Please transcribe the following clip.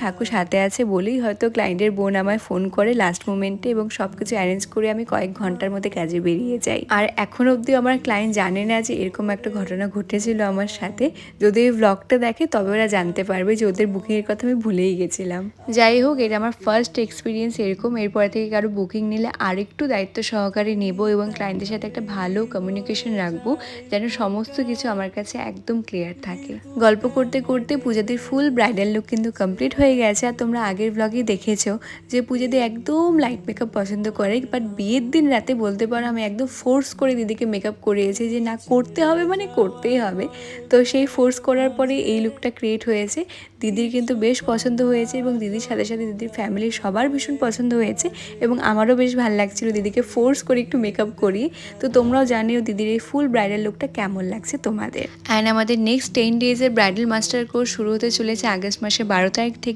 ঠাকুর সাথে আছে বলেই হয়তো ক্লায়েন্টের বোন আমায় ফোন করে লাস্ট মোমেন্টে এবং সব কিছু অ্যারেঞ্জ করে আমি কয়েক ঘন্টার মধ্যে কাজে বেরিয়ে যাই। আর এখন অবধি আমার ক্লায়েন্ট জানে না যে এরকম একটা ঘটনা ঘটেছিল আমার সাথে। যদি এই ব্লগটা দেখে তবে ওরা জানতে পারবে যে ওদের বুকিংয়ের কথা আমি ভুলেই গেছিলাম। যাই হোক, এটা আমার ফার্স্ট এক্সপিরিয়েন্স এরকম। এরপর থেকে কারো বুকিং নিলে আরেকটু দায়িত্ব সহকারে নেব এবং ক্লায়েন্টের সাথে একটা ভালো কমিউনিকেশন রাখবো, যেন সমস্ত কিছু আমার কাছে একদম ক্লিয়ার থাকে। গল্প করতে করতে পূজাদির ফুল ব্রাইডাল লুক কিন্তু কমপ্লিট হয়ে গেছে। আর তোমরা আগের ব্লগেই দেখেছো যে পূজাদি একদম লাইট মেকআপ পছন্দ করে, বাট বিয়ের দিন রাতে বলতে পারো আমি একদম ফোর্স করে দিদিকে মেকআপ করিয়েছি যে না, করতে হবে মানে করতেই হবে। তো সেই ফোর্স করার পরে এই লুকটা ক্রিয়েট হয়েছে। দিদির কিন্তু বেশ পছন্দ হয়েছে এবং দিদির সাথে সাথে দিদির ফ্যামিলির সবার ভীষণ পছন্দ হয়েছে এবং আমারও বেশ ভালো লাগছিল দিদিকে ফোর্স করে একটু মেকআপ করি। তো তোমরাও জানিও দিদির এই ফুল ব্রাইডাল লুকটা কেমন লাগছে তোমাদের। অ্যান্ড আমাদের নেক্সট 10 ডেজের ব্রাইডাল মাস্টার কোর্স শুরু হতে চলেছে আগস্ট মাসের 12 তারিখ থেকে।